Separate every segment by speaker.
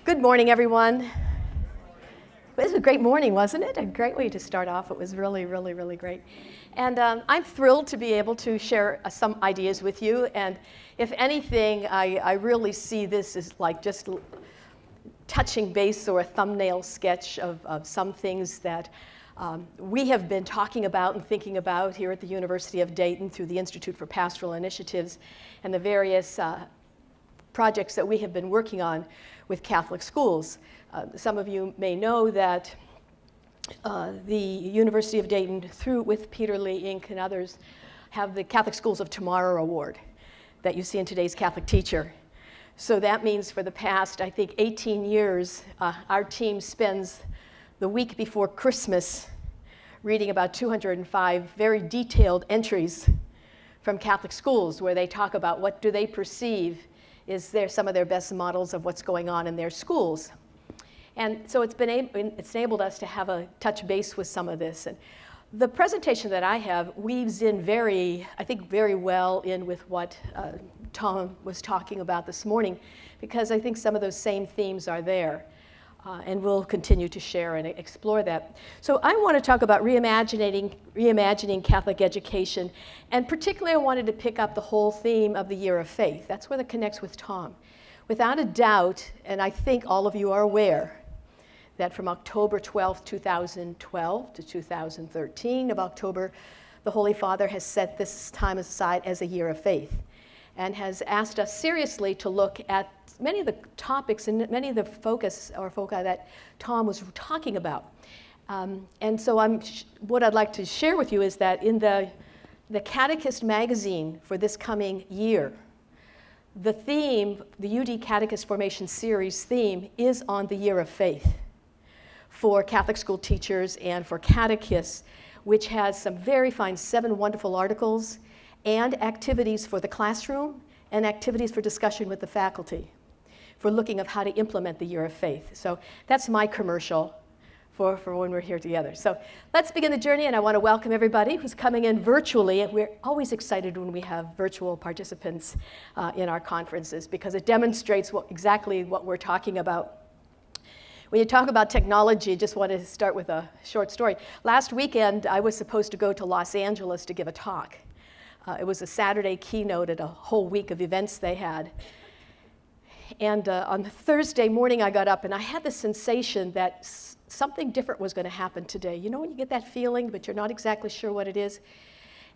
Speaker 1: Good morning, everyone. It was a great morning, wasn't it? A great way to start off. It was really, really, really great. And I'm thrilled to be able to share some ideas with you. And if anything, I really see this as like just touching base or a thumbnail sketch of some things that we have been talking about and thinking about here at the University of Dayton through the Institute for Pastoral Initiatives and the various projects that we have been working on with Catholic schools. Some of you may know that the University of Dayton, with Peter Lee Inc. and others, have the Catholic Schools of Tomorrow Award that you see in today's Catholic Teacher. So that means for the past, I think, 18 years, our team spends the week before Christmas reading about 205 very detailed entries from Catholic schools where they talk about what do they perceive is some of their best models of what's going on in their schools. And so it's enabled us to have a touch base with some of this. And the presentation that I have weaves in very well in with what Tom was talking about this morning, because I think some of those same themes are there. And we'll continue to share and explore that. So I want to talk about reimagining Catholic education, and particularly I wanted to pick up the whole theme of the Year of Faith. That's where it connects with Tom. Without a doubt, and I think all of you are aware, that from October 12th, 2012 to 2013 of October, the Holy Father has set this time aside as a Year of Faith and has asked us seriously to look at many of the topics and many of the foci that Tom was talking about. And so what I'd like to share with you is that in the Catechist magazine for this coming year, the theme, the UD Catechist Formation Series theme, is on the Year of Faith for Catholic school teachers and for catechists, which has some very fine 7 wonderful articles and activities for the classroom and activities for discussion with the faculty for looking at how to implement the Year of Faith. So that's my commercial for when we're here together. So let's begin the journey, and I want to welcome everybody who's coming in virtually. And we're always excited when we have virtual participants in our conferences, because it demonstrates exactly what we're talking about. When you talk about technology, I just want to start with a short story. Last weekend, I was supposed to go to Los Angeles to give a talk. It was a Saturday keynote at a whole week of events they had. And on Thursday morning, I got up, and I had the sensation that something different was going to happen today. You know when you get that feeling, but you're not exactly sure what it is?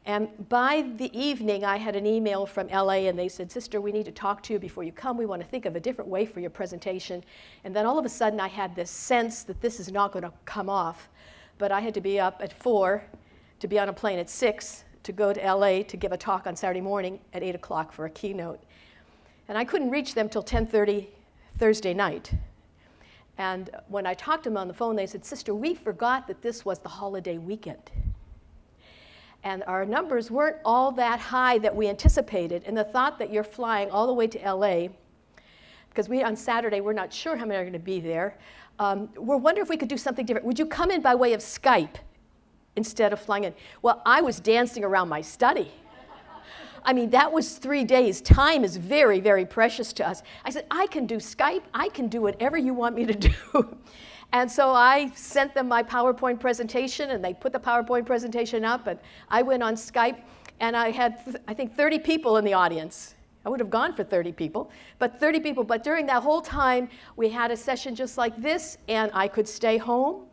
Speaker 1: And by the evening, I had an email from LA, and they said, "Sister, we need to talk to you before you come. We want to think of a different way for your presentation." And then all of a sudden, I had this sense that this is not going to come off. But I had to be up at 4 to be on a plane at 6 to go to LA to give a talk on Saturday morning at 8 o'clock for a keynote. And I couldn't reach them till 10:30 Thursday night. And when I talked to them on the phone, they said, "Sister, we forgot that this was the holiday weekend. And our numbers weren't all that high that we anticipated. And the thought that you're flying all the way to LA, because on Saturday, we're not sure how many are going to be there. We're wondering if we could do something different. Would you come in by way of Skype instead of flying in?" Well, I was dancing around my study. I mean, that was 3 days. Time is very, very precious to us. I said, "I can do Skype. I can do whatever you want me to do." And so I sent them my PowerPoint presentation, and they put the PowerPoint presentation up, and I went on Skype, and I had, I think, 30 people in the audience. I would have gone for 30 people, but 30 people. But during that whole time, we had a session just like this, and I could stay home.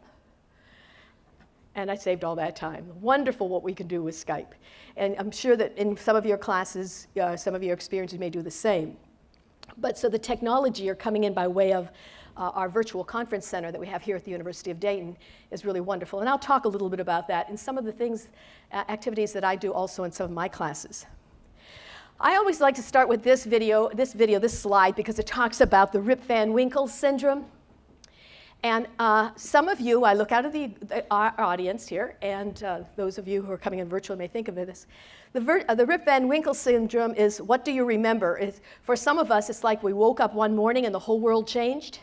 Speaker 1: And I saved all that time. Wonderful what we can do with Skype. And I'm sure that in some of your classes, some of your experiences may do the same. But so the technology are coming in by way of our virtual conference center that we have here at the University of Dayton is really wonderful. And I'll talk a little bit about that in some of the things, activities that I do also in some of my classes. I always like to start with this slide, because it talks about the Rip Van Winkle syndrome. And some of you, I look out of our audience here, and those of you who are coming in virtually may think of this. The Rip Van Winkle syndrome is, what do you remember? For some of us, it's like we woke up one morning and the whole world changed.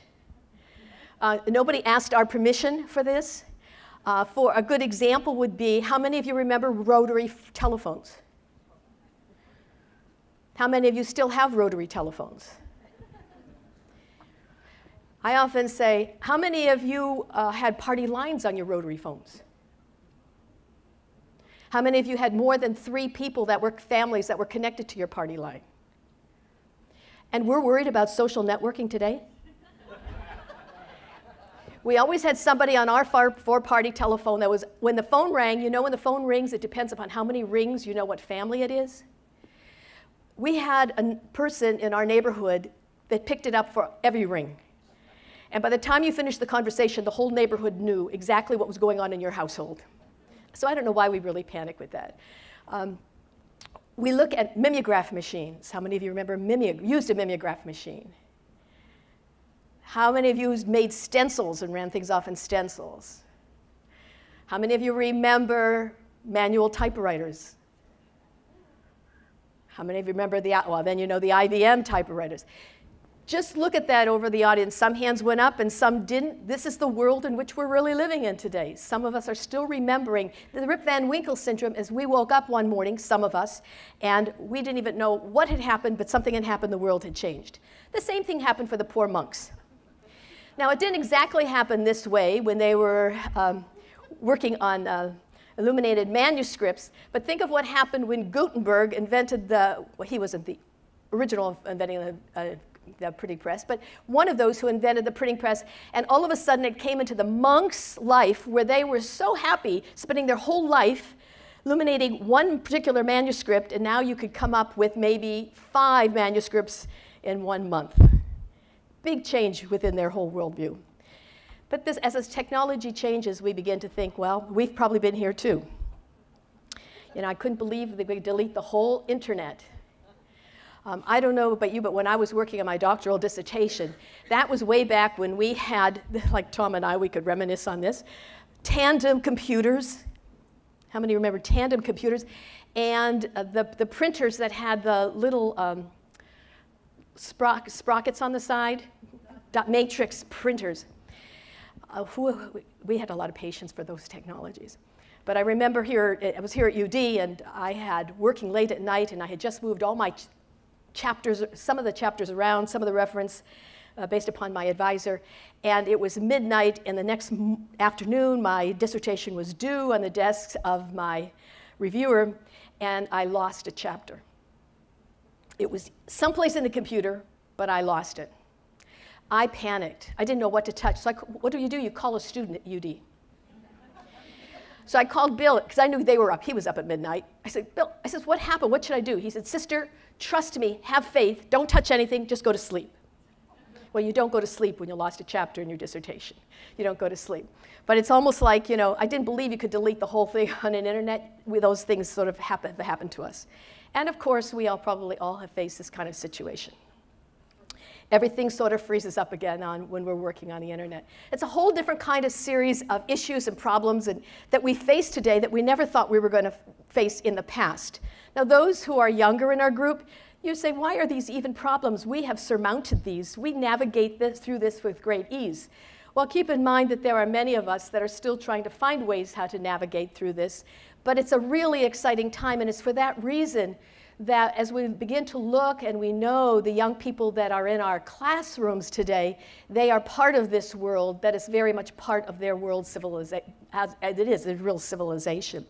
Speaker 1: Nobody asked our permission for this. For a good example would be, how many of you remember rotary telephones? How many of you still have rotary telephones? I often say, how many of you had party lines on your rotary phones? How many of you had more than 3 people that were families that were connected to your party line? And we're worried about social networking today? We always had somebody on our 4-party telephone that was, when the phone rang, you know when the phone rings, it depends upon how many rings, you know what family it is. We had a person in our neighborhood that picked it up for every ring. And by the time you finished the conversation, the whole neighborhood knew exactly what was going on in your household. So I don't know why we really panic with that. We look at mimeograph machines. How many of you remember used a mimeograph machine? How many of you made stencils and ran things off in stencils? How many of you remember manual typewriters? How many of you remember well, then you know the IBM typewriters. Just look at that over the audience. Some hands went up and some didn't. This is the world in which we're really living in today. Some of us are still remembering the Rip Van Winkle syndrome as we woke up one morning, some of us, and we didn't even know what had happened, but something had happened, the world had changed. The same thing happened for the poor monks. Now, it didn't exactly happen this way when they were working on illuminated manuscripts, but think of what happened when Gutenberg invented well, he wasn't the original inventing the printing press, but one of those who invented the printing press, and all of a sudden it came into the monks' life where they were so happy spending their whole life illuminating one particular manuscript, and now you could come up with maybe 5 manuscripts in 1 month. Big change within their whole worldview. But as this technology changes, we begin to think, well, we've probably been here too. You know, I couldn't believe they would delete the whole internet. I don't know about you, but when I was working on my doctoral dissertation, that was way back when we had, like Tom and I, we could reminisce on this, tandem computers. How many remember tandem computers? And the printers that had the little sprockets on the side, dot matrix printers. We had a lot of patience for those technologies. But I remember I was here at UD, and I had working late at night, and I had just moved all my chapters, some of the chapters around, some of the reference based upon my advisor, and it was midnight, and the next afternoon my dissertation was due on the desk of my reviewer, and I lost a chapter. It was someplace in the computer, but I lost it. I panicked. I didn't know what to touch. So what do? You call a student at UD. So I called Bill, because I knew they were up. He was up at midnight. I said, Bill, I said, what happened? What should I do? He said, sister, trust me, have faith, don't touch anything, just go to sleep. Well, you don't go to sleep when you lost a chapter in your dissertation. You don't go to sleep. But it's almost like, you know, I didn't believe you could delete the whole thing on an internet. Those things sort of happen to us. And of course, we probably all have faced this kind of situation. Everything sort of freezes up again when we're working on the internet. It's a whole different kind of series of issues and problems that we face today that we never thought we were going to face in the past. Now, those who are younger in our group, you say, why are these even problems? We have surmounted these. We navigate through this with great ease. Well, keep in mind that there are many of us that are still trying to find ways how to navigate through this. But it's a really exciting time, and it's for that reason that as we begin to look and we know the young people that are in our classrooms today, they are part of this world that is very much part of their world civilization, as it is a real civilization.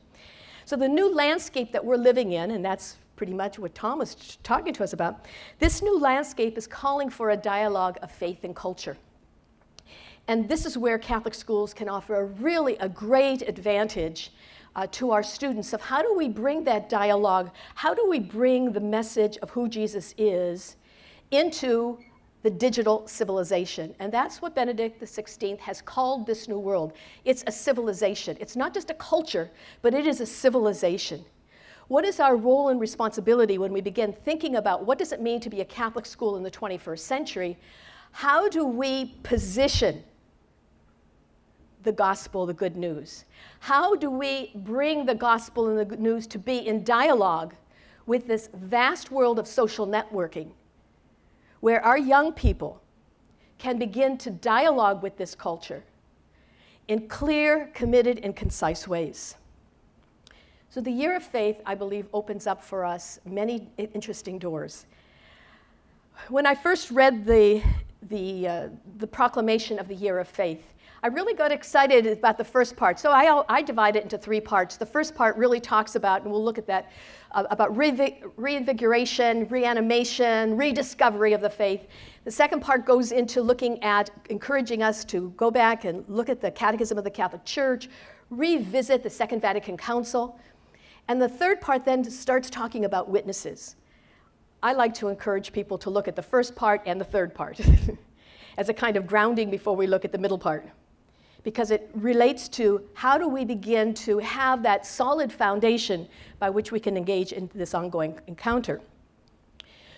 Speaker 1: So the new landscape that we're living in, and that's pretty much what Tom was talking to us about, this new landscape is calling for a dialogue of faith and culture. And this is where Catholic schools can offer a great advantage to our students of how do we bring that dialogue, how do we bring the message of who Jesus is into the digital civilization. And that's what Benedict XVI has called this new world. It's a civilization. It's not just a culture, but it is a civilization. What is our role and responsibility when we begin thinking about what does it mean to be a Catholic school in the 21st century? How do we position the gospel, the good news? How do we bring the gospel and the good news to be in dialogue with this vast world of social networking, where our young people can begin to dialogue with this culture in clear, committed, and concise ways? So the year of faith, I believe, opens up for us many interesting doors. When I first read the the proclamation of the year of faith. I really got excited about the first part. So I divide it into 3 parts. The first part really talks about, and we'll look at that, about reinvigoration, reanimation, rediscovery of the faith. The second part goes into looking at encouraging us to go back and look at the Catechism of the Catholic Church, revisit the Second Vatican Council. And the third part then starts talking about witnesses. I like to encourage people to look at the first part and the third part as a kind of grounding before we look at the middle part, because it relates to how do we begin to have that solid foundation by which we can engage in this ongoing encounter.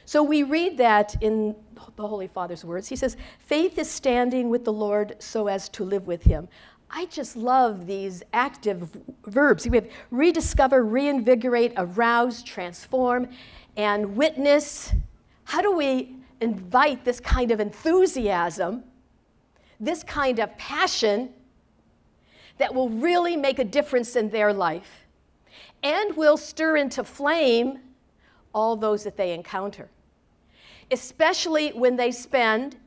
Speaker 1: So we read that in the Holy Father's words. He says, faith is standing with the Lord so as to live with him. I just love these active verbs. We have rediscover, reinvigorate, arouse, transform, and witness. How do we invite this kind of enthusiasm, this kind of passion that will really make a difference in their life and will stir into flame all those that they encounter, especially when they spend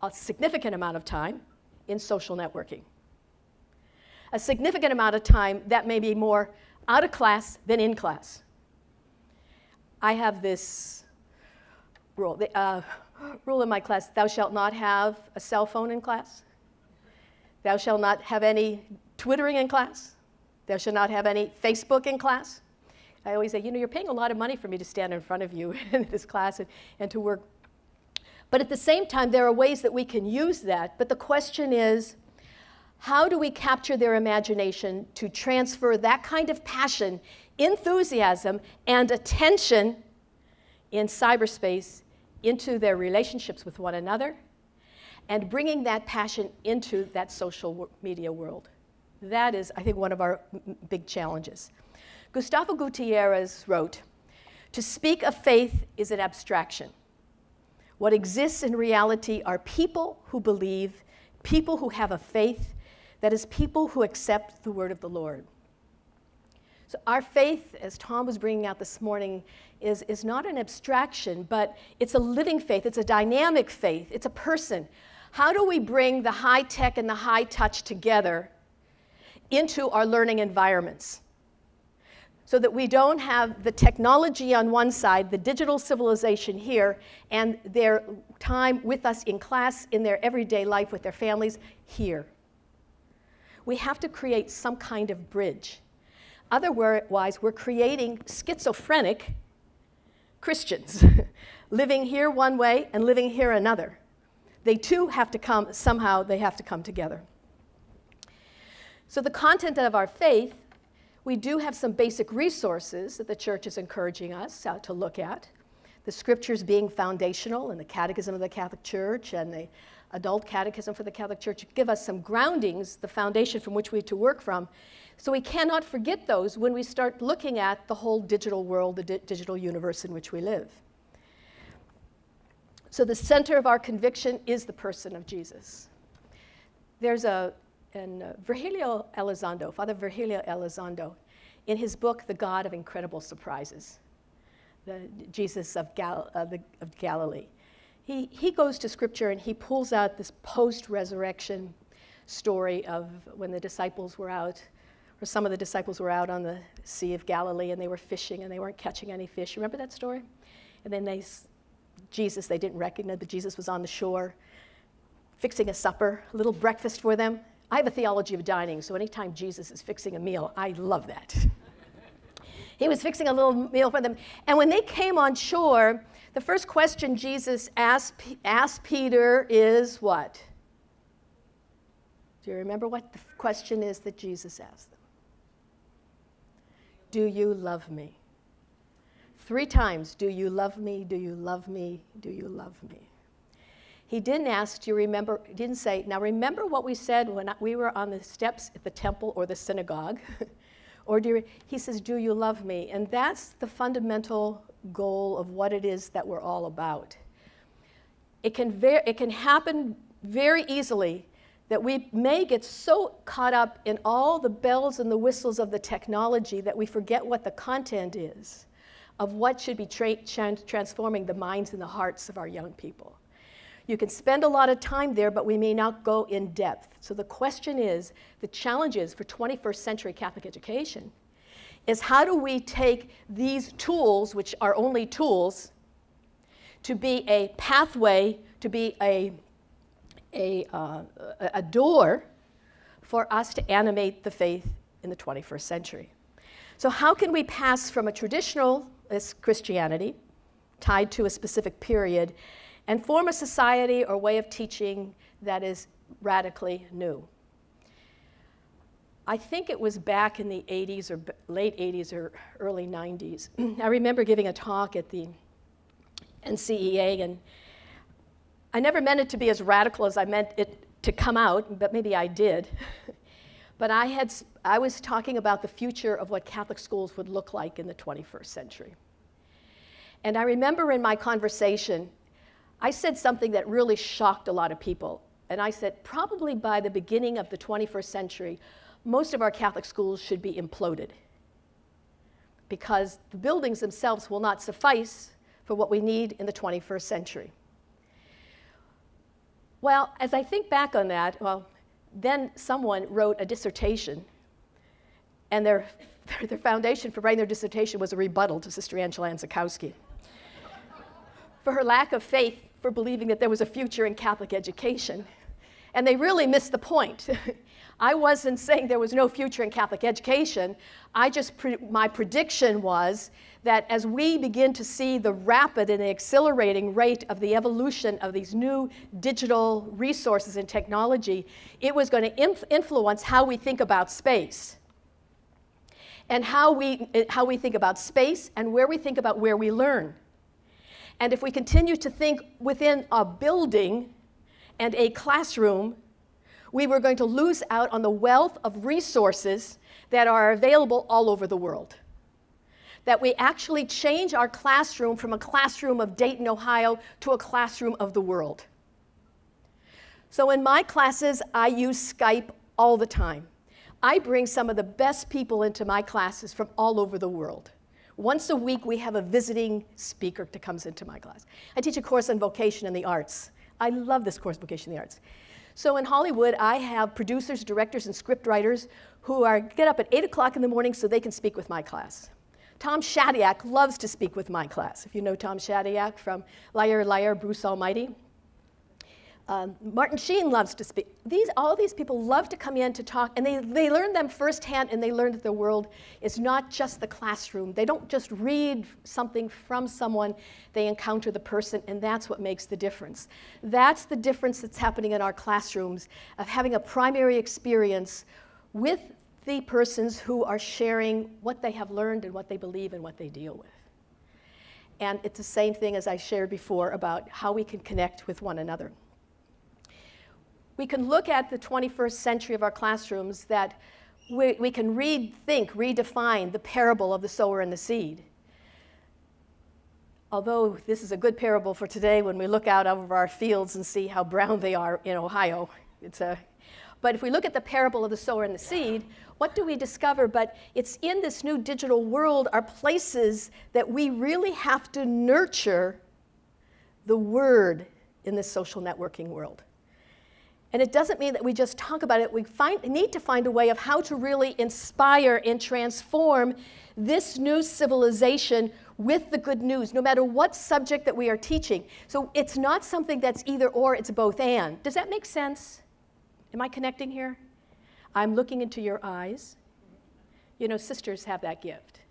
Speaker 1: a significant amount of time in social networking. A significant amount of time that may be more out of class than in class. I have this rule in my class: thou shalt not have a cell phone in class. Thou shalt not have any Twittering in class. Thou shalt not have any Facebook in class. I always say, you know, you're paying a lot of money for me to stand in front of you in this class and to work. But at the same time, there are ways that we can use that. But the question is, how do we capture their imagination to transfer that kind of passion, enthusiasm, and attention in cyberspace into their relationships with one another, and bringing that passion into that social media world? That is, I think, one of our big challenges. Gustavo Gutierrez wrote, "To speak of faith is an abstraction. What exists in reality are people who believe, people who have a faith, that is, people who accept the word of the Lord." So our faith, as Tom was bringing out this morning, is not an abstraction, but it's a living faith. It's a dynamic faith. It's a person. How do we bring the high tech and the high touch together into our learning environments so that we don't have the technology on one side, the digital civilization here, and their time with us in class, in their everyday life with their families here? We have to create some kind of bridge. Otherwise, we're creating schizophrenic Christians, living here one way and living here another. They too have to come, somehow they have to come together. So the content of our faith, we do have some basic resources that the church is encouraging us to look at. The scriptures being foundational, and the Catechism of the Catholic Church and the Adult Catechism for the Catholic Church give us some groundings, the foundation from which we to work from. So we cannot forget those when we start looking at the whole digital world, the digital universe in which we live. So the center of our conviction is the person of Jesus. There's Virgilio Elizondo, Father Virgilio Elizondo, in his book, The God of Incredible Surprises, the Jesus of Galilee. He goes to Scripture and he pulls out this post-resurrection story of when the disciples were out, or some of the disciples were out on the Sea of Galilee and they were fishing and they weren't catching any fish. Remember that story? And then they didn't recognize, but Jesus was on the shore fixing a supper, a little breakfast for them. I have a theology of dining, so anytime Jesus is fixing a meal, I love that. He was fixing a little meal for them. And when they came on shore, the first question Jesus asked Peter is what? Do you remember what the question is that Jesus asked them? Do you love me? 3 times, do you love me? Do you love me? Do you love me? He didn't ask, do you remember, he didn't say, now remember what we said when we were on the steps at the temple or the synagogue? Or he says, do you love me? And that's the fundamental goal of what it is that we're all about. It can happen very easily that we may get so caught up in all the bells and the whistles of the technology that we forget what the content is of what should be transforming the minds and the hearts of our young people. You can spend a lot of time there, but we may not go in depth. So the question is, the challenges for 21st century Catholic education is how do we take these tools, which are only tools, to be a pathway, to be a door for us to animate the faith in the 21st century. So how can we pass from a traditional Christianity tied to a specific period and form a society or way of teaching that is radically new? I think it was back in the 80s or late 80s or early 90s. I remember giving a talk at the NCEA, and I never meant it to be as radical as I meant it to come out, but maybe I did. But I was talking about the future of what Catholic schools would look like in the 21st century. And I remember in my conversation, I said something that really shocked a lot of people. And I said, probably by the beginning of the 21st century, most of our Catholic schools should be imploded, because the buildings themselves will not suffice for what we need in the 21st century. Well, as I think back on that, well, then someone wrote a dissertation, and their foundation for writing their dissertation was a rebuttal to Sister Angela Ann Zukowski for her lack of faith for believing that there was a future in Catholic education. And they really missed the point. I wasn't saying there was no future in Catholic education. My prediction was that as we begin to see the rapid and accelerating rate of the evolution of these new digital resources and technology, it was going to influence how we think about space. And how we think about space and where we think about where we learn. And if we continue to think within a building and a classroom, we were going to lose out on the wealth of resources that are available all over the world. That we actually change our classroom from a classroom of Dayton, Ohio, to a classroom of the world. So in my classes, I use Skype all the time. I bring some of the best people into my classes from all over the world. Once a week, we have a visiting speaker that comes into my class. I teach a course on vocation in the arts. I love this course, Vocation in the Arts. So in Hollywood, I have producers, directors, and script writers who get up at 8 o'clock in the morning so they can speak with my class. Tom Shadyac loves to speak with my class. If you know Tom Shadyac from Liar, Liar, Bruce Almighty. Martin Sheen loves to speak. All these people love to come in to talk, and they learn them firsthand, and they learn that the world is not just the classroom. They don't just read something from someone, they encounter the person, and that's what makes the difference. That's the difference that's happening in our classrooms, of having a primary experience with the persons who are sharing what they have learned and what they believe and what they deal with. And it's the same thing as I shared before about how we can connect with one another. We can look at the 21st century of our classrooms that we can redefine the parable of the sower and the seed. Although this is a good parable for today when we look out over our fields and see how brown they are in Ohio. But if we look at the parable of the sower and the seed, what do we discover? But it's in this new digital world are places that we really have to nurture the word in this social networking world. And it doesn't mean that we just talk about it. We need to find a way of how to really inspire and transform this new civilization with the good news, no matter what subject that we are teaching. So it's not something that's either or, it's both and. Does that make sense? Am I connecting here? I'm looking into your eyes. You know, sisters have that gift.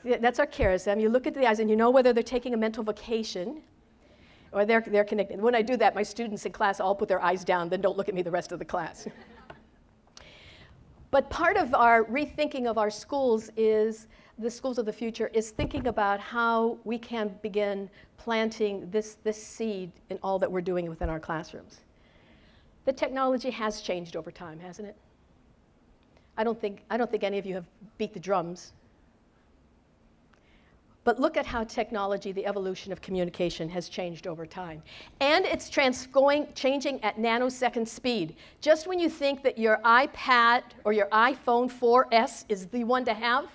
Speaker 1: That's our charism. You look into the eyes and you know whether they're taking a mental vacation or they're connected. When I do that, my students in class all put their eyes down, then don't look at me the rest of the class. But part of our rethinking of our schools is, the schools of the future, is thinking about how we can begin planting this seed in all that we're doing within our classrooms. The technology has changed over time, hasn't it? I don't think any of you have beat the drums. But look at how technology, the evolution of communication, has changed over time. And it's changing at nanosecond speed. Just when you think that your iPad or your iPhone 4S is the one to have,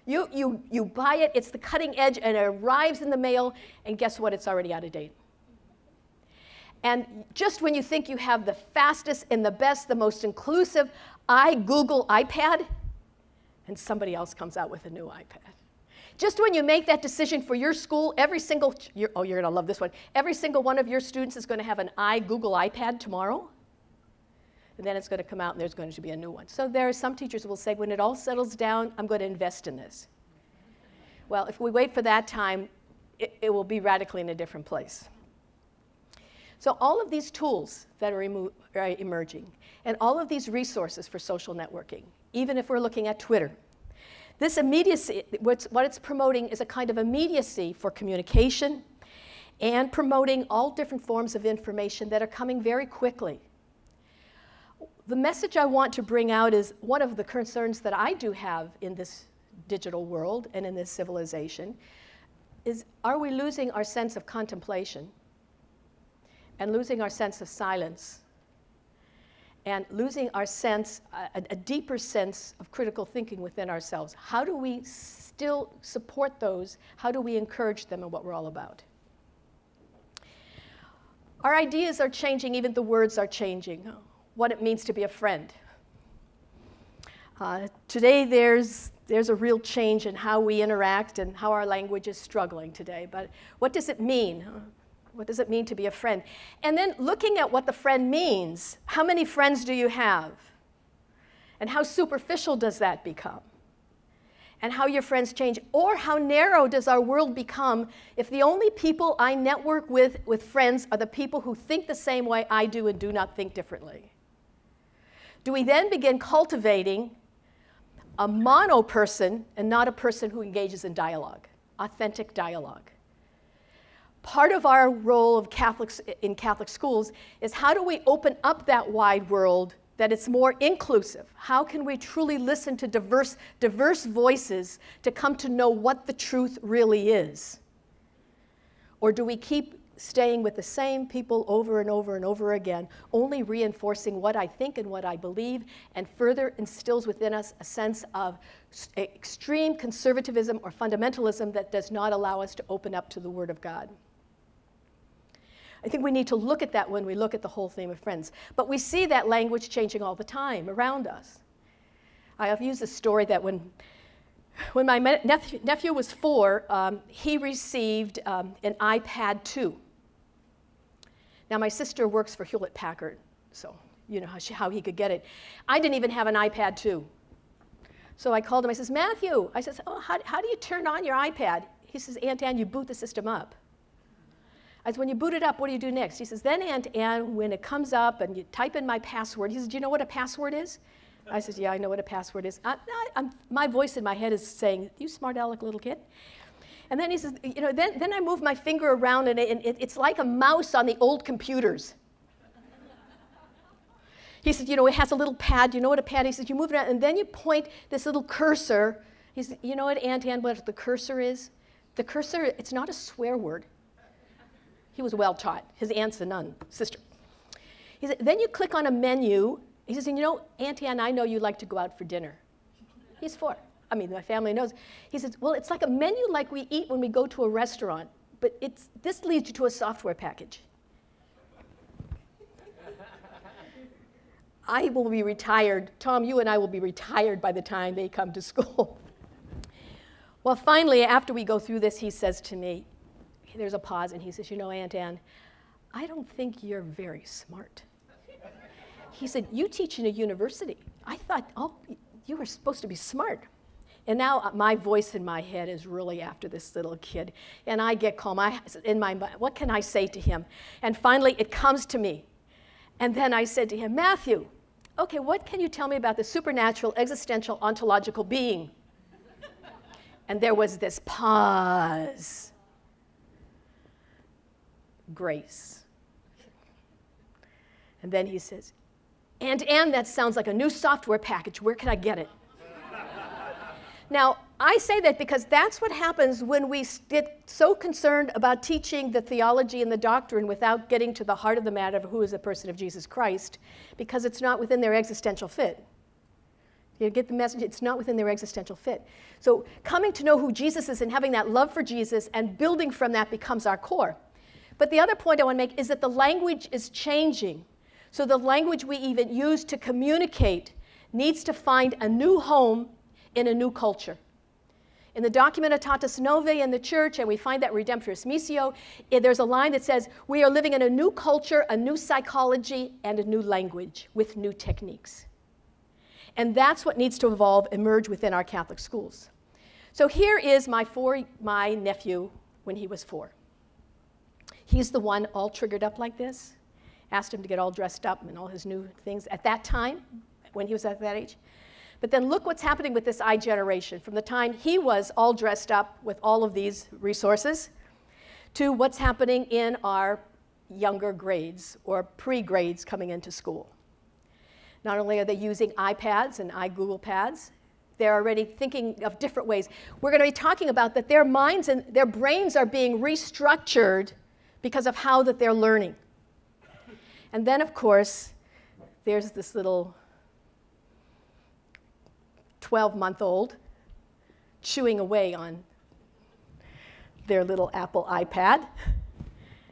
Speaker 1: you buy it, it's the cutting edge, and it arrives in the mail, and guess what? It's already out of date. And just when you think you have the fastest and the best, the most inclusive Google iPad, and somebody else comes out with a new iPad. Just when you make that decision for your school, you're going to love this one. Every single one of your students is going to have an Google iPad tomorrow. And then it's going to come out and there's going to be a new one. So there are some teachers who will say, when it all settles down, I'm going to invest in this. Well, if we wait for that time, it will be radically in a different place. So all of these tools that are emerging, and all of these resources for social networking, even if we're looking at Twitter, this immediacy, what it's promoting is a kind of immediacy for communication and promoting all different forms of information that are coming very quickly. The message I want to bring out is one of the concerns that I do have in this digital world and in this civilization is, are we losing our sense of contemplation and losing our sense of silence and losing our sense, a deeper sense of critical thinking within ourselves? How do we still support those? How do we encourage them in what we're all about? Our ideas are changing, even the words are changing. What it means to be a friend. Today there's a real change in how we interact and how our language is struggling today. But what does it mean? What does it mean to be a friend? And then looking at what the friend means, how many friends do you have? And how superficial does that become? And how your friends change? Or how narrow does our world become if the only people I network with friends are the people who think the same way I do and do not think differently? Do we then begin cultivating a mono person and not a person who engages in dialogue, authentic dialogue? Part of our role of Catholics in Catholic schools is, how do we open up that wide world that it's more inclusive? How can we truly listen to diverse voices to come to know what the truth really is? Or do we keep staying with the same people over and over and over again, only reinforcing what I think and what I believe, and further instills within us a sense of extreme conservatism or fundamentalism that does not allow us to open up to the Word of God? I think we need to look at that when we look at the whole theme of friends. But we see that language changing all the time around us. I have used a story that when my nephew was 4, he received an iPad 2. Now, my sister works for Hewlett-Packard, so you know how he could get it. I didn't even have an iPad 2. So I called him. I says, Matthew, I says, oh, how do you turn on your iPad? He says, Aunt Ann, you boot the system up. I said, when you boot it up, what do you do next? He says, then, Aunt Ann, when it comes up and you type in my password, he says, do you know what a password is? I said, yeah, I know what a password is. My voice in my head is saying, you smart aleck little kid. And then he says, you know, then I move my finger around, and it's like a mouse on the old computers. He said, you know, it has a little pad. You know what a pad is? He said, you move it around, and then you point this little cursor. He said, you know what, Aunt Ann, what the cursor is? The cursor, it's not a swear word. He was well taught. His aunt's a nun, sister. He said, then you click on a menu. He says, you know, Auntie Ann, I know you like to go out for dinner. He's 4. I mean, my family knows. He says, well, it's like a menu like we eat when we go to a restaurant, but this leads you to a software package. I will be retired. Tom, you and I will be retired by the time they come to school. Well, finally, after we go through this, he says to me, there's a pause, and he says, you know, Aunt Ann, I don't think you're very smart. He said, you teach in a university. I thought, oh, you were supposed to be smart. And now my voice in my head is really after this little kid. And I get calm. In my mind, what can I say to him? And finally, it comes to me. And then I said to him, Matthew, okay, what can you tell me about the supernatural, existential, ontological being? And there was this pause. Grace. And then he says, Aunt Ann, that sounds like a new software package. Where can I get it? Now, I say that because that's what happens when we get so concerned about teaching the theology and the doctrine without getting to the heart of the matter of who is the person of Jesus Christ, because it's not within their existential fit. You get the message? It's not within their existential fit. So coming to know who Jesus is and having that love for Jesus and building from that becomes our core. But the other point I want to make is that the language is changing. So the language we even use to communicate needs to find a new home in a new culture. In the Documentatus Novae in the church, and we find that Redemptoris Missio, there's a line that says, we are living in a new culture, a new psychology, and a new language with new techniques. And that's what needs to emerge within our Catholic schools. So here is my nephew when he was 4. He's the one all triggered up like this. Asked him to get all dressed up and all his new things at that time, when he was at that age. But then look what's happening with this generation. From the time he was all dressed up with all of these resources to what's happening in our younger grades or pre-grades coming into school. Not only are they using iPads and Google Pads, they're already thinking of different ways. We're going to be talking about that their minds and their brains are being restructured because of how that they're learning. And then, of course, there's this little 12-month-old chewing away on their little Apple iPad.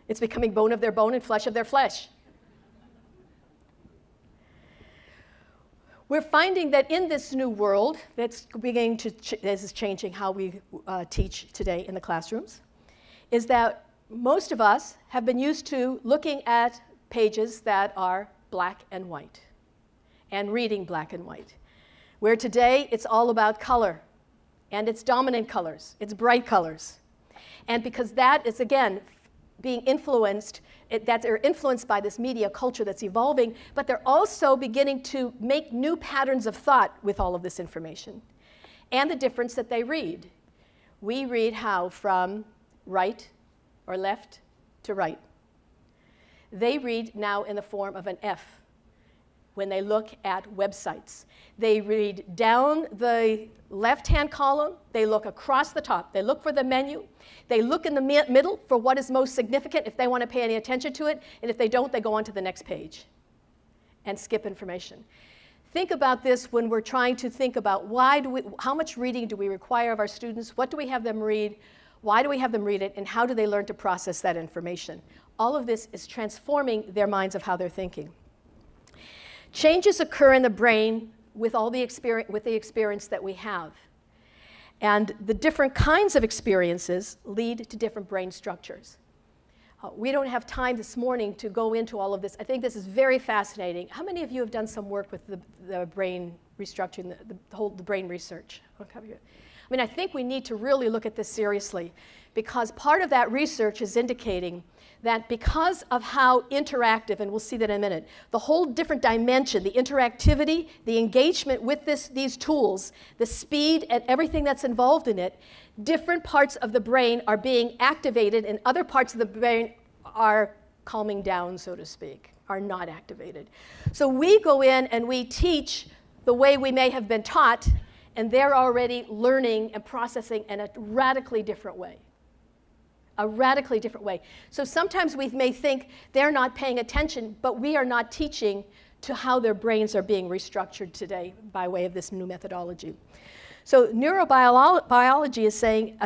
Speaker 1: It's becoming bone of their bone and flesh of their flesh. We're finding that in this new world that's beginning to, this is changing how we teach today in the classrooms, is that most of us have been used to looking at pages that are black and white and reading black and white. Where today it's all about color, and it's dominant colors, it's bright colors. And because that is, again, being influenced, that they're influenced by this media culture that's evolving, but they're also beginning to make new patterns of thought with all of this information. And the difference that they read. We read how from right or left to right. They read now in the form of an F when they look at websites. They read down the left-hand column, they look across the top, they look for the menu, they look in the middle for what is most significant if they want to pay any attention to it, and if they don't, they go on to the next page and skip information. Think about this when we're trying to think about how much reading do we require of our students, what do we have them read, why do we have them read it, and how do they learn to process that information? All of this is transforming their minds of how they're thinking. Changes occur in the brain with the experience that we have. And the different kinds of experiences lead to different brain structures. We don't have time this morning to go into all of this. I think this is very fascinating. How many of you have done some work with the brain restructuring, the brain research? Okay. I mean, I think we need to really look at this seriously, because part of that research is indicating that because of how interactive, and we'll see that in a minute, the whole different dimension, the interactivity, the engagement with these tools, the speed and everything that's involved in it, different parts of the brain are being activated and other parts of the brain are calming down, so to speak, are not activated. So we go in and we teach the way we may have been taught, and they're already learning and processing in a radically different way. A radically different way. So sometimes we may think they're not paying attention, but we are not teaching to how their brains are being restructured today by way of this new methodology. So neurobiology is saying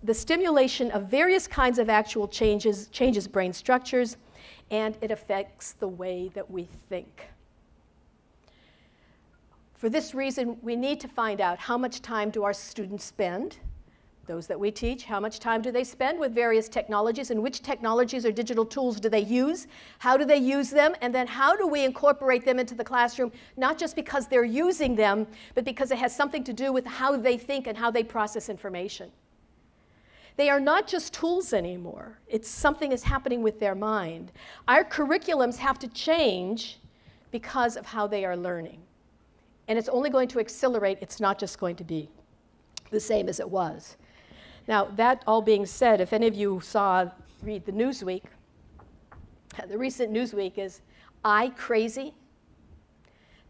Speaker 1: the stimulation of various kinds of actual changes brain structures, and it affects the way that we think. For this reason, we need to find out how much time do our students spend, those that we teach, how much time do they spend with various technologies, and which technologies or digital tools do they use, how do they use them, and then how do we incorporate them into the classroom, not just because they're using them, but because it has something to do with how they think and how they process information. They are not just tools anymore. It's something is happening with their mind. Our curriculums have to change because of how they are learning. And it's only going to accelerate. It's not just going to be the same as it was. Now, that all being said, if any of you read the Newsweek, the recent Newsweek is I Crazy?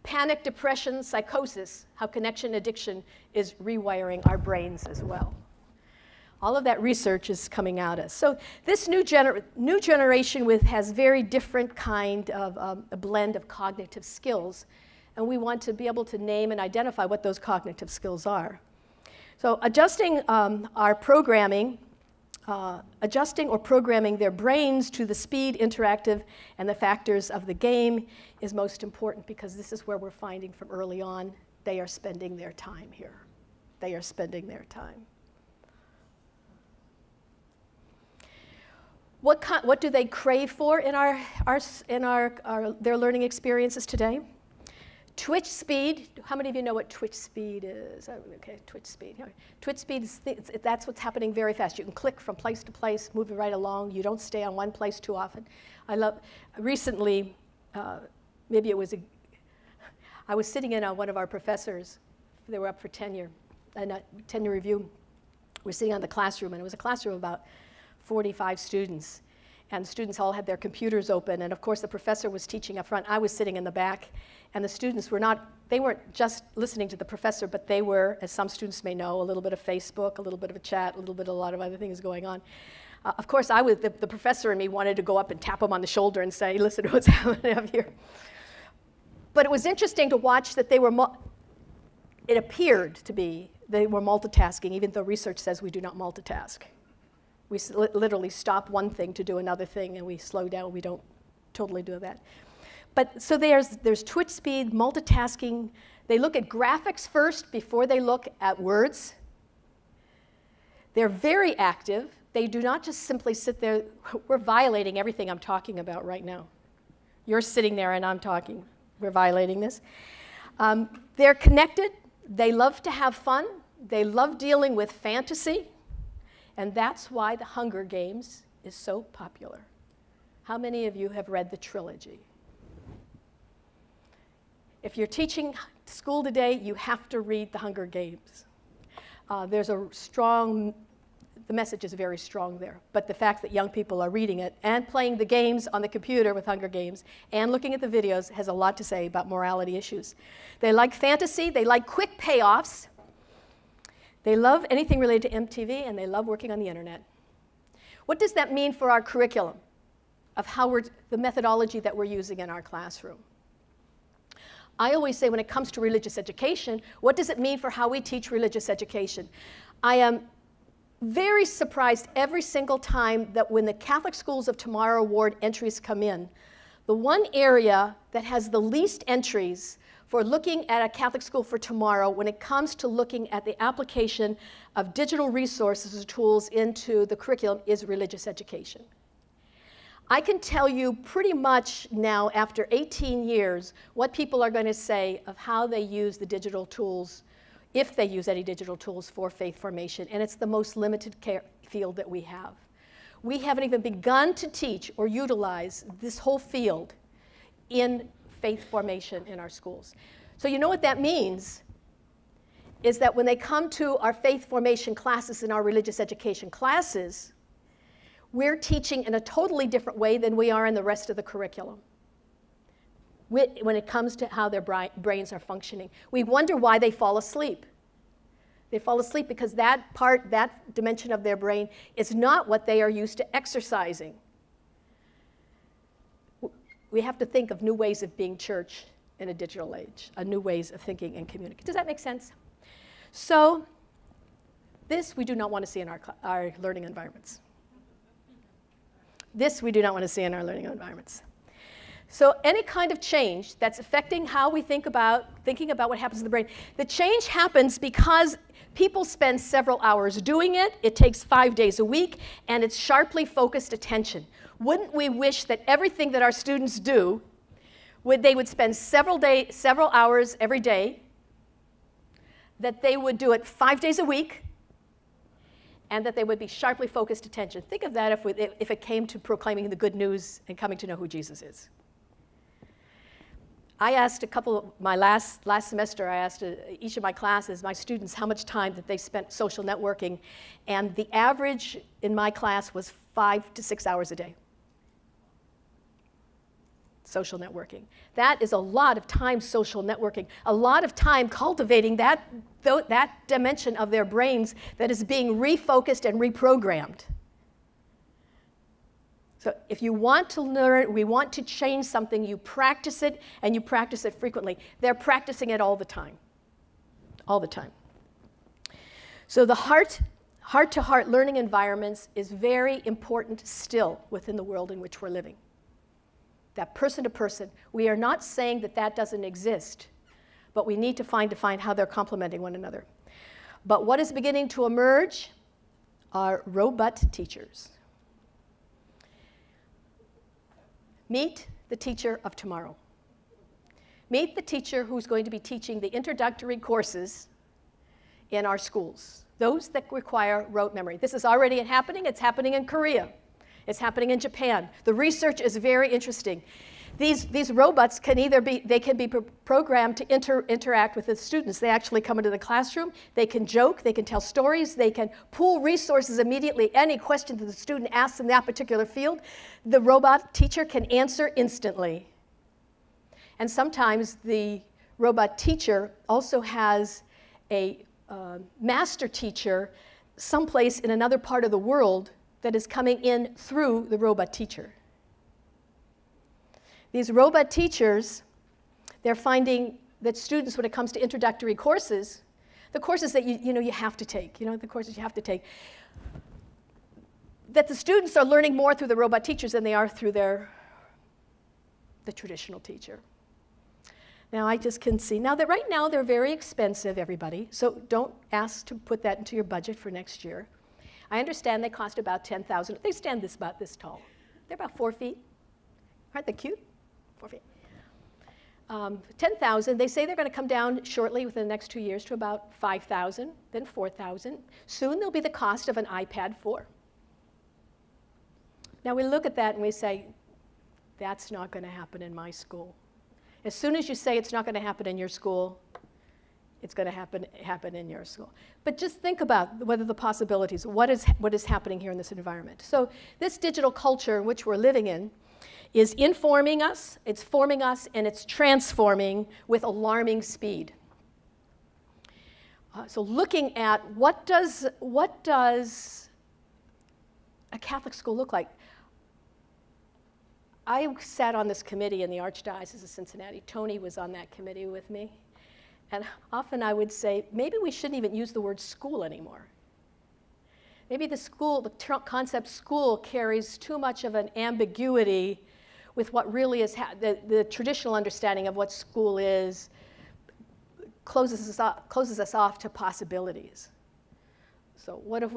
Speaker 1: Panic, depression, psychosis, how connection addiction is rewiring our brains as well. All of that research is coming at us. So this new generation has very different kind of a blend of cognitive skills, and we want to be able to name and identify what those cognitive skills are. So adjusting our programming adjusting or programming their brains to the speed, interactive, and the factors of the game is most important, because this is where we're finding from early on they are spending their time here. They are spending their time. What do they crave for in their learning experiences today? Twitch speed. How many of you know what twitch speed is? Okay, twitch speed. Twitch speed is that's what's happening very fast. You can click from place to place, moving right along. You don't stay on one place too often. I love. Recently, maybe it was I was sitting in on one of our professors. They were up for tenure, and tenure review. We're sitting on the classroom, and it was a classroom of about 45 students. And the students all had their computers open, and of course the professor was teaching up front. I was sitting in the back, and the students they weren't just listening to the professor, but they were, as some students may know, a little bit of Facebook, a little bit of a chat, a lot of other things going on. Of course, the professor and me wanted to go up and tap him on the shoulder and say, listen to what's happening up here. But it was interesting to watch that it appeared to be they were multitasking, even though research says we do not multitask. We literally stop one thing to do another thing, and we slow down. We don't totally do that. But so there's twitch speed, multitasking. They look at graphics first before they look at words. They're very active. They do not just simply sit there. We're violating everything I'm talking about right now. You're sitting there and I'm talking. We're violating this. They're connected. They love to have fun. They love dealing with fantasy. And that's why the Hunger Games is so popular. How many of you have read the trilogy? If you're teaching school today, you have to read the Hunger Games. The message is very strong there. But the fact that young people are reading it and playing the games on the computer with Hunger Games and looking at the videos has a lot to say about morality issues. They like fantasy. They like quick payoffs. They love anything related to MTV, and they love working on the internet. What does that mean for our curriculum, of the methodology that we're using in our classroom? I always say when it comes to religious education, what does it mean for how we teach religious education? I am very surprised every single time that when the Catholic Schools of Tomorrow Award entries come in, the one area that has the least entries for looking at a Catholic School for Tomorrow when it comes to looking at the application of digital resources or tools into the curriculum is religious education. I can tell you pretty much now, after 18 years, what people are going to say of how they use the digital tools, if they use any digital tools for faith formation, and it's the most limited field that we have. We haven't even begun to teach or utilize this whole field in faith formation in our schools. So you know what that means is that when they come to our faith formation classes and our religious education classes, we're teaching in a totally different way than we are in the rest of the curriculum when it comes to how their brains are functioning. We wonder why they fall asleep. They fall asleep because that dimension of their brain is not what they are used to exercising. We have to think of new ways of being church in a digital age, new ways of thinking and communicating. Does that make sense? So this we do not want to see in our learning environments. This we do not want to see in our learning environments. So any kind of change that's affecting how we thinking about what happens in the brain, the change happens because people spend several hours doing it. It takes 5 days a week, and it's sharply focused attention. Wouldn't we wish that everything that our students do, they would spend several hours every day, that they would do it 5 days a week, and that they would be sharply focused attention. Think of that if it came to proclaiming the good news and coming to know who Jesus is. I asked my last semester, I asked each of my classes, my students, how much time that they spent social networking, and the average in my class was 5 to 6 hours a day. Social networking. That is a lot of time social networking, a lot of time cultivating that dimension of their brains that is being refocused and reprogrammed. So if you want to learn, we want to change something, you practice it, and you practice it frequently. They're practicing it all the time. All the time. So the heart heart-to-heart learning environments is very important still within the world in which we're living. That person-to-person. We are not saying that that doesn't exist, but we need to define how they're complementing one another. But what is beginning to emerge are robot teachers. Meet the teacher of tomorrow. Meet the teacher who's going to be teaching the introductory courses in our schools, those that require rote memory. This is already happening. It's happening in Korea. It's happening in Japan. The research is very interesting. These robots can either be, they can be programmed to interact with the students. They actually come into the classroom. They can joke. They can tell stories. They can pool resources immediately. Any question that the student asks in that particular field, the robot teacher can answer instantly. And sometimes the robot teacher also has a master teacher someplace in another part of the world that is coming in through the robot teacher. These robot teachers, they're finding that students, when it comes to introductory courses, the courses that you have to take, the courses you have to take, that the students are learning more through the robot teachers than they are through the traditional teacher. Now, I just can see, now that right now they're very expensive, everybody, so don't ask to put that into your budget for next year. I understand they cost about $10,000. They stand about this tall. They're about 4 feet. Aren't they cute? 4 feet. 10,000. They say they're going to come down shortly within the next 2 years to about 5,000, then 4,000. Soon they'll be the cost of an iPad 4. Now we look at that and we say, that's not going to happen in my school. As soon as you say it's not going to happen in your school, it's going to happen in your school. But just think about whether the possibilities, what is happening here in this environment. So this digital culture in which we're living in is informing us, it's forming us, and it's transforming with alarming speed. So looking at what does a Catholic school look like? I sat on this committee in the Archdiocese of Cincinnati. Tony was on that committee with me. And often I would say, maybe we shouldn't even use the word school anymore. Maybe the concept school carries too much of an ambiguity with what really is, the traditional understanding of what school is, closes us off to possibilities. So what if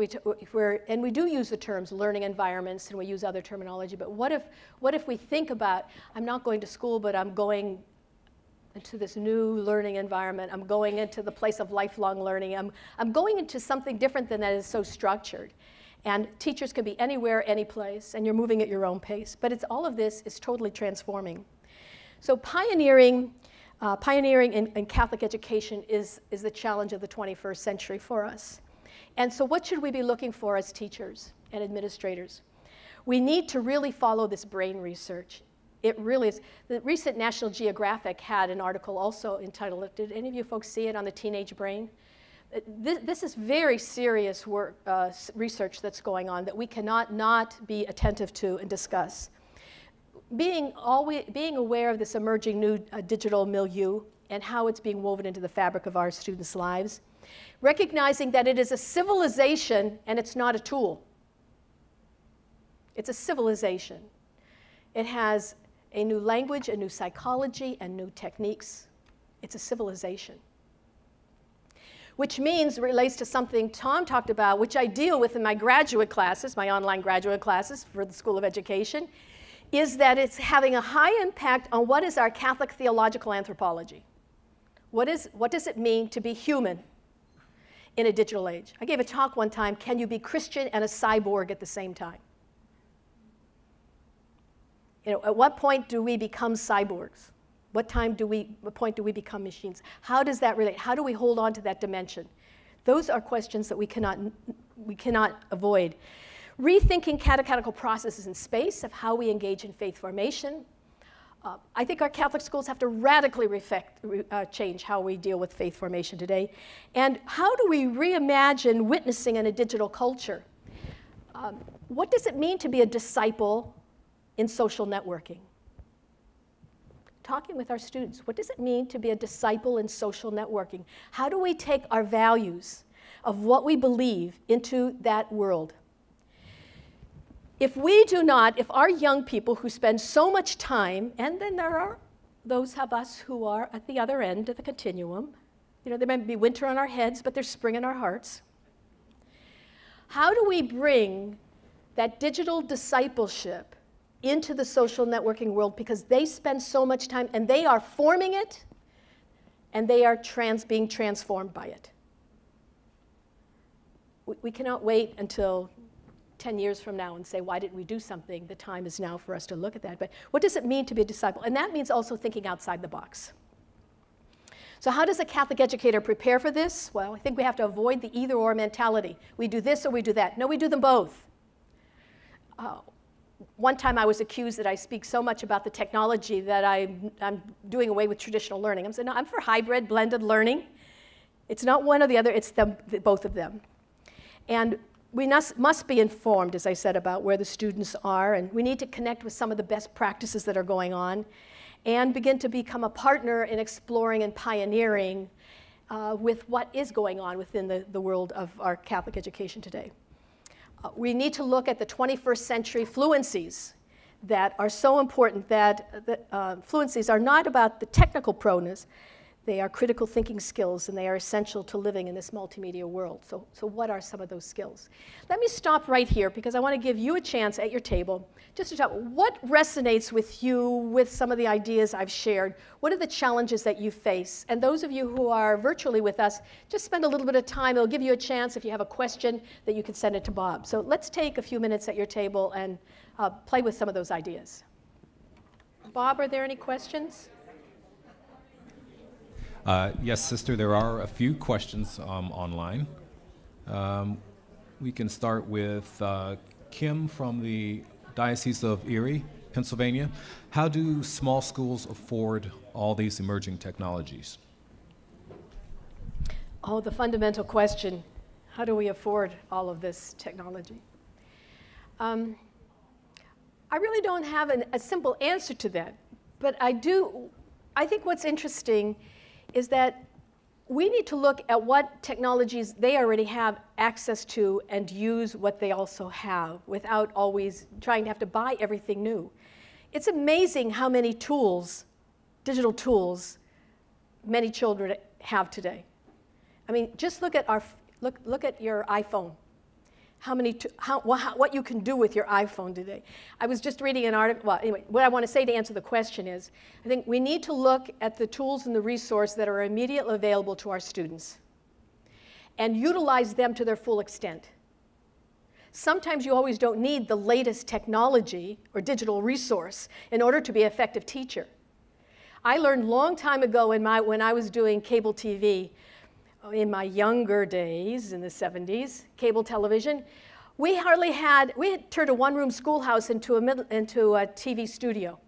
Speaker 1: and we do use the terms learning environments and we use other terminology, but what if we think about, I'm not going to school, but I'm going into this new learning environment, I'm going into the place of lifelong learning, I'm going into something different than that is so structured. And teachers can be anywhere, any place, and you're moving at your own pace. But all of this is totally transforming. So pioneering in Catholic education is the challenge of the 21st century for us. And so what should we be looking for as teachers and administrators? We need to really follow this brain research. It really is. The recent National Geographic had an article also entitled, did any of you folks see it, on the teenage brain? This is very serious work, research that's going on that we cannot not be attentive to and discuss. Being aware of this emerging new digital milieu and how it's being woven into the fabric of our students' lives, recognizing that it is a civilization and it's not a tool. It's a civilization. It has a new language, a new psychology, and new techniques. It's a civilization. Which means, relates to something Tom talked about, which I deal with in my graduate classes, my online graduate classes for the School of Education, is that it's having a high impact on what is our Catholic theological anthropology. What does it mean to be human in a digital age? I gave a talk one time, can you be Christian and a cyborg at the same time? At what point do we become cyborgs? What point do we become machines? How does that relate? How do we hold on to that dimension? Those are questions that we cannot avoid. Rethinking catechetical processes in space of how we engage in faith formation. I think our Catholic schools have to radically change how we deal with faith formation today. And how do we reimagine witnessing in a digital culture? What does it mean to be a disciple in social networking? Talking with our students, what does it mean to be a disciple in social networking? How do we take our values? of what we believe into that world. If we do not, if our young people who spend so much time, and then there are those of us who are at the other end of the continuum, you know, there might be winter on our heads, but there's spring in our hearts. How do we bring that digital discipleship into the social networking world, because they spend so much time and they are forming it and they are being transformed by it. We cannot wait until 10 years from now and say, why didn't we do something? The time is now for us to look at that. But what does it mean to be a disciple? And that means also thinking outside the box. So how does a Catholic educator prepare for this? Well, I think we have to avoid the either-or mentality. We do this or we do that. No, we do them both. One time I was accused that I speak so much about the technology that I'm doing away with traditional learning. I'm saying, no, I'm for hybrid, blended learning. It's not one or the other, it's both of them. And we must be informed, as I said, about where the students are, and we need to connect with some of the best practices that are going on and begin to become a partner in exploring and pioneering with what is going on within the world of our Catholic education today. We need to look at the 21st century fluencies that are so important, that fluencies are not about the technical proness. They are critical thinking skills, and they are essential to living in this multimedia world. So what are some of those skills? Let me stop right here, because I want to give you a chance at your table just to talk. What resonates with you with some of the ideas I've shared? What are the challenges that you face? And those of you who are virtually with us, just spend a little bit of time. It'll give you a chance, if you have a question, that you can send it to Bob. So let's take a few minutes at your table and play with some of those ideas. Bob, are there any questions?
Speaker 2: Yes, sister, there are a few questions online. We can start with Kim from the Diocese of Erie, Pennsylvania. How do small schools afford all these emerging technologies?
Speaker 1: Oh, the fundamental question. How do we afford all of this technology? I really don't have a simple answer to that, but I think what's interesting is that we need to look at what technologies they already have access to and use what they also have without always trying to have to buy everything new. It's amazing how many tools, digital tools, many children have today. I mean, just look at your iPhone. What you can do with your iPhone today. I was just reading an article. Well, anyway, what I want to say to answer the question is, I think we need to look at the tools and the resources that are immediately available to our students and utilize them to their full extent. Sometimes you always don't need the latest technology or digital resource in order to be an effective teacher. I learned a long time ago when I was doing cable TV, in my younger days, in the 70s, cable television, we had turned a one-room schoolhouse into a TV studio.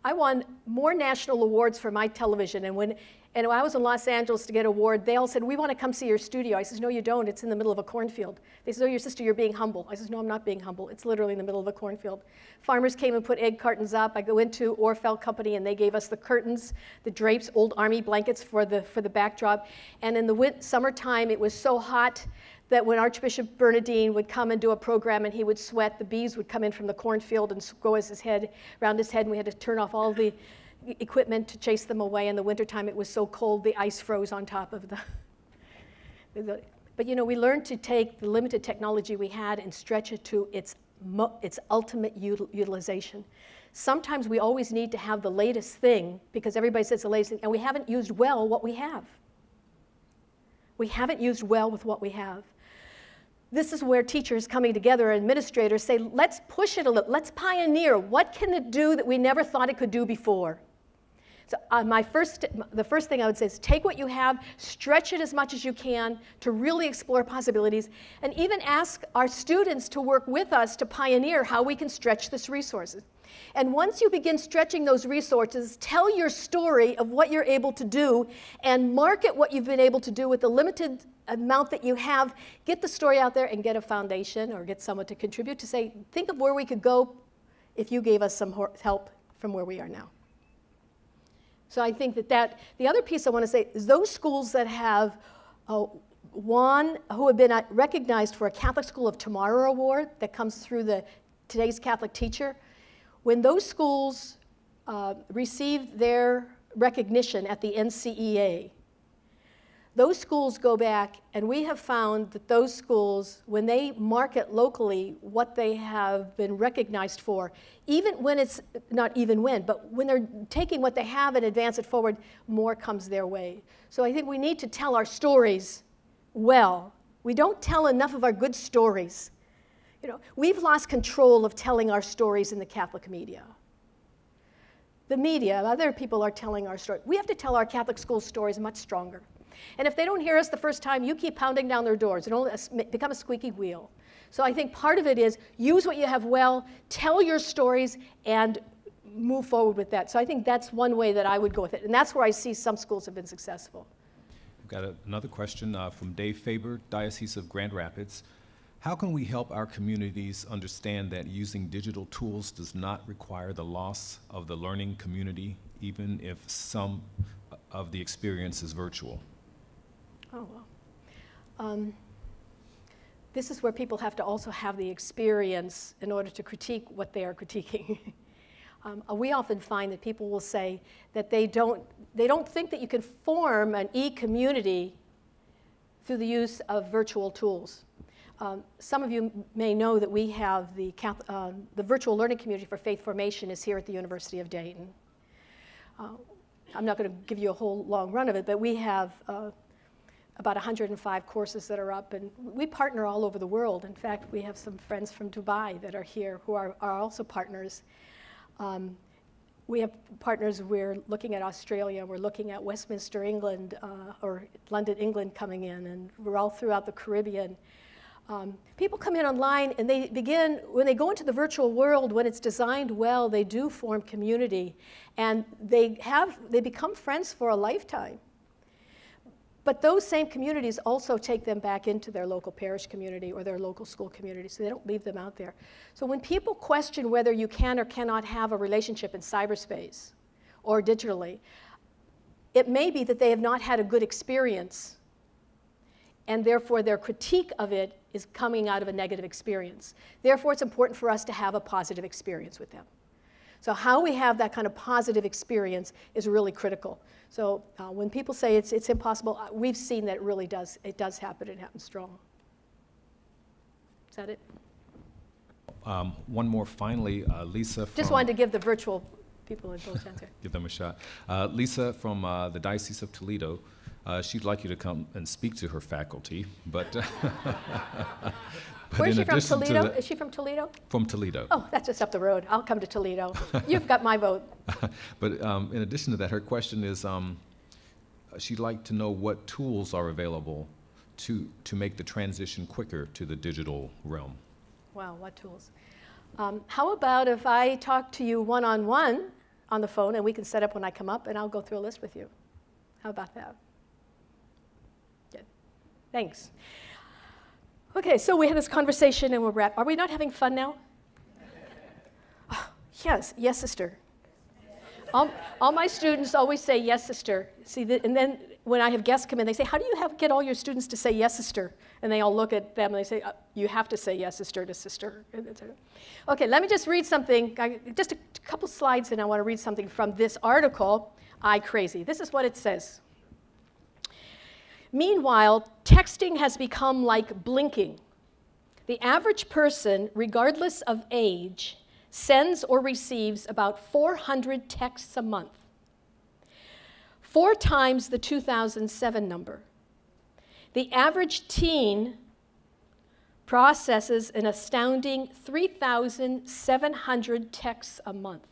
Speaker 1: I won more national awards for my television, and when I was in Los Angeles to get an award, they all said, we want to come see your studio. I said, no, you don't. It's in the middle of a cornfield. They said, oh, your sister, you're being humble. I said, no, I'm not being humble. It's literally in the middle of a cornfield. Farmers came and put egg cartons up. I go into Orfeld Company, and they gave us the curtains, the drapes, old army blankets for the backdrop. And in the summertime, it was so hot that when Archbishop Bernardine would come and do a program and he would sweat, the bees would come in from the cornfield and go around his head, and we had to turn off all the equipment to chase them away. In the wintertime, it was so cold, the ice froze on top of But you know, we learned to take the limited technology we had and stretch it to its ultimate utilization. Sometimes we always need to have the latest thing because everybody says the latest thing, and we haven't used well what we have. We haven't used well with what we have. This is where teachers coming together, administrators say, let's push it a little, let's pioneer. What can it do that we never thought it could do before? So the first thing I would say is take what you have, stretch it as much as you can to really explore possibilities, and even ask our students to work with us to pioneer how we can stretch this resources. And once you begin stretching those resources, tell your story of what you're able to do and market what you've been able to do with the limited amount that you have. Get the story out there and get a foundation or get someone to contribute to say, think of where we could go if you gave us some help from where we are now. So I think that the other piece I want to say is those schools that have won, who have been recognized for a Catholic School of Tomorrow award that comes through the Today's Catholic Teacher. When those schools received their recognition at the NCEA, those schools go back, and we have found that those schools, when they market locally what they have been recognized for, even when it's, not even when, but when they're taking what they have and advance it forward, more comes their way. So I think we need to tell our stories well. We don't tell enough of our good stories. You know, we've lost control of telling our stories in the Catholic media. The media, other people are telling our story. We have to tell our Catholic school stories much stronger. And if they don't hear us the first time, you keep pounding down their doors. It'll become a squeaky wheel. So I think part of it is use what you have well, tell your stories, and move forward with that. So I think that's one way that I would go with it. And that's where I see some schools have been successful.
Speaker 2: We've got another question from Dave Faber, Diocese of Grand Rapids. How can we help our communities understand that using digital tools does not require the loss of the learning community, even if some of the experience is virtual?
Speaker 1: Oh, well. This is where people have to also have the experience in order to critique what they are critiquing. We often find that people will say that they don't think that you can form an e-community through the use of virtual tools. Some of you may know that we have the virtual learning community for faith formation is here at the University of Dayton. I'm not going to give you a whole long run of it, but we have about 105 courses that are up, and we partner all over the world. In fact, we have some friends from Dubai that are here who are also partners. We have partners, we're looking at Australia, we're looking at Westminster, England, or London, England coming in, and we're all throughout the Caribbean. People come in online and they begin, when they go into the virtual world, when it's designed well, they do form community, and they become friends for a lifetime. But those same communities also take them back into their local parish community or their local school community, so they don't leave them out there. So when people question whether you can or cannot have a relationship in cyberspace or digitally, it may be that they have not had a good experience, and therefore their critique of it is coming out of a negative experience. Therefore, it's important for us to have a positive experience with them. So how we have that kind of positive experience is really critical. So when people say it's impossible, we've seen that it does happen, and it happens strong. Is that it?
Speaker 2: One more finally, Lisa from...
Speaker 1: Just wanted to give the virtual people a little chance here.
Speaker 2: Give them a shot. Lisa from the Diocese of Toledo. She'd like you to come and speak to her faculty, but...
Speaker 1: Where is she from, Toledo? Is she from Toledo?
Speaker 2: From Toledo.
Speaker 1: Oh, that's just up the road. I'll come to Toledo. You've got my vote.
Speaker 2: But in addition to that, her question is, she'd like to know what tools are available to make the transition quicker to the digital realm.
Speaker 1: Wow, what tools? How about if I talk to you one-on-one on the phone, and we can set up when I come up, and I'll go through a list with you. How about that? Good. Thanks. Okay, so we had this conversation, and are we not having fun now? Oh, yes, sister. All my students always say, yes, sister. See, and then when I have guests come in, they say, how do you get all your students to say, yes, sister? And they all look at them, and they say, you have to say yes, sister, to sister. Okay, let me just read something, just a couple slides, and I want to read something from this article, iCrazy. This is what it says. Meanwhile, texting has become like blinking. The average person, regardless of age, sends or receives about 400 texts a month, 4 times the 2007 number. The average teen processes an astounding 3,700 texts a month,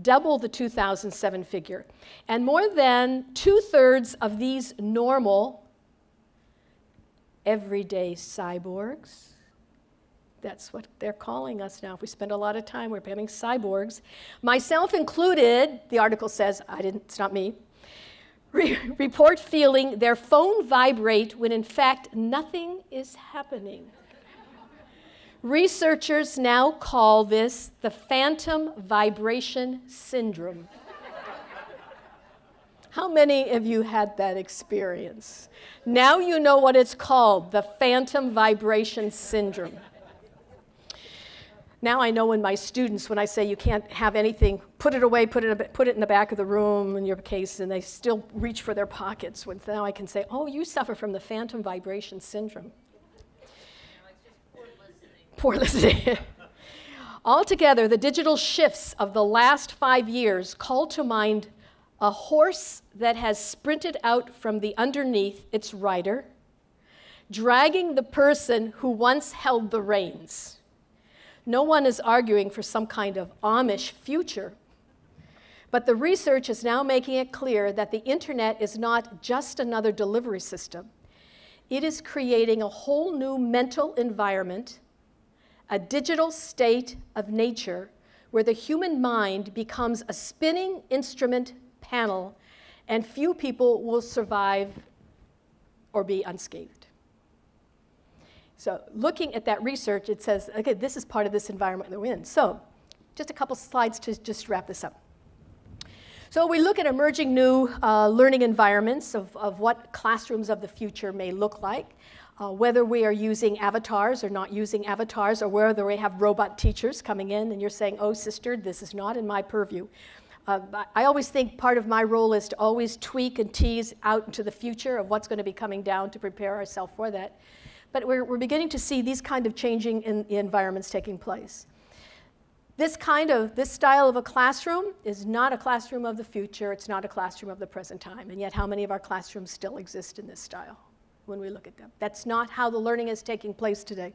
Speaker 1: double the 2007 figure. And more than 2/3 of these normal, everyday cyborgs, that's what they're calling us now. If we spend a lot of time, we're becoming cyborgs, myself included, the article says, it's not me, report feeling their phone vibrate when in fact nothing is happening. Researchers now call this the phantom vibration syndrome. How many of you had that experience? Now you know what it's called, the phantom vibration syndrome. Now I know when my students, when I say you can't have anything, put it away, put it in the back of the room in your case, and they still reach for their pockets. Now I can say, oh, you suffer from the phantom vibration syndrome. Poor listening. Altogether, the digital shifts of the last 5 years call to mind a horse that has sprinted out from the underneath its rider, dragging the person who once held the reins. No one is arguing for some kind of Amish future, but the research is now making it clear that the internet is not just another delivery system. It is creating a whole new mental environment, a digital state of nature where the human mind becomes a spinning instrument panel, and few people will survive or be unscathed. So looking at that research, it says, okay, this is part of this environment that we're in. So just a couple slides to just wrap this up. So we look at emerging new learning environments of what classrooms of the future may look like, whether we are using avatars or not using avatars, or whether we have robot teachers coming in and you're saying, oh, sister, this is not in my purview. I always think part of my role is to always tweak and tease out into the future of what's going to be coming down to prepare ourselves for that. But we're beginning to see these kind of changing in environments taking place. This style of a classroom is not a classroom of the future. It's not a classroom of the present time. And yet how many of our classrooms still exist in this style when we look at them? That's not how the learning is taking place today.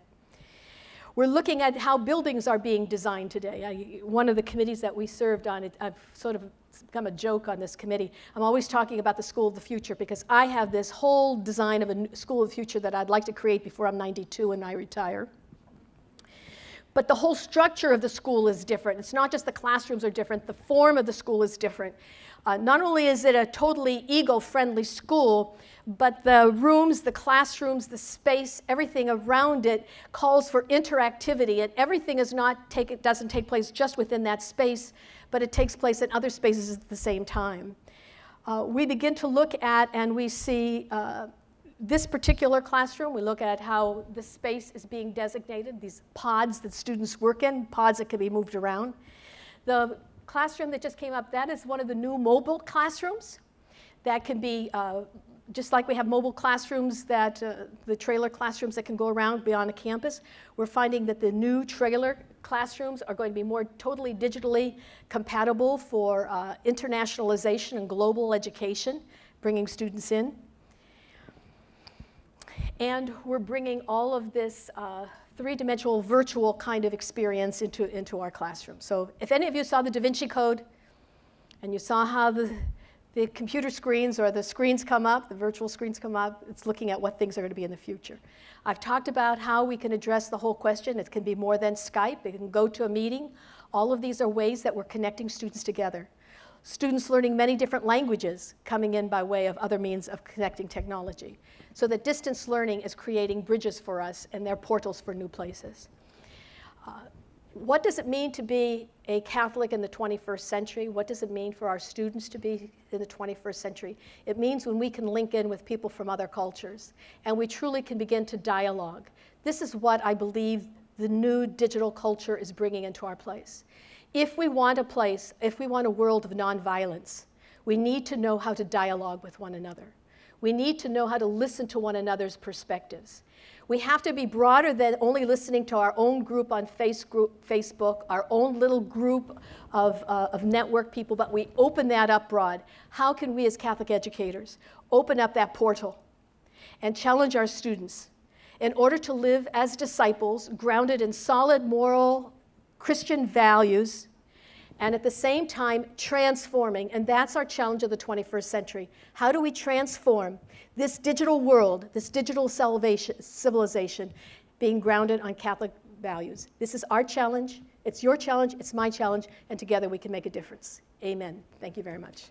Speaker 1: We're looking at how buildings are being designed today. One of the committees that we served on, I've sort of become a joke on this committee. I'm always talking about the school of the future because I have this whole design of a school of the future that I'd like to create before I'm 92 and I retire. But the whole structure of the school is different. It's not just the classrooms are different, the form of the school is different. Not only is it a totally ego-friendly school, but the rooms, the classrooms, the space, everything around it calls for interactivity, and everything doesn't take place just within that space, but it takes place in other spaces at the same time. We begin to look at and we see this particular classroom. We look at how the space is being designated, these pods that students work in, pods that can be moved around. The classroom that just came up, that is one of the new mobile classrooms that can be, just like we have mobile classrooms that, the trailer classrooms that can go around beyond a campus, we're finding that the new trailer classrooms are going to be more totally digitally compatible for internationalization and global education, bringing students in. And we're bringing all of this three-dimensional virtual kind of experience into our classroom. So if any of you saw the Da Vinci Code and you saw how the computer screens or the screens come up, the virtual screens come up, it's looking at what things are going to be in the future. I've talked about how we can address the whole question. It can be more than Skype. It can go to a meeting. All of these are ways that we're connecting students together. Students learning many different languages coming in by way of other means of connecting technology. So that distance learning is creating bridges for us and they're portals for new places. What does it mean to be a Catholic in the 21st century? What does it mean for our students to be in the 21st century? It means when we can link in with people from other cultures and we truly can begin to dialogue. This is what I believe the new digital culture is bringing into our place. If we want a place, if we want a world of nonviolence, we need to know how to dialogue with one another. We need to know how to listen to one another's perspectives. We have to be broader than only listening to our own group on Facebook, our own little group of network people, but we open that up broad. How can we as Catholic educators open up that portal and challenge our students in order to live as disciples grounded in solid moral Christian values, and at the same time transforming, and that's our challenge of the 21st century. How do we transform this digital world, this digital civilization, being grounded on Catholic values? This is our challenge, it's your challenge, it's my challenge, and together we can make a difference. Amen. Thank you very much.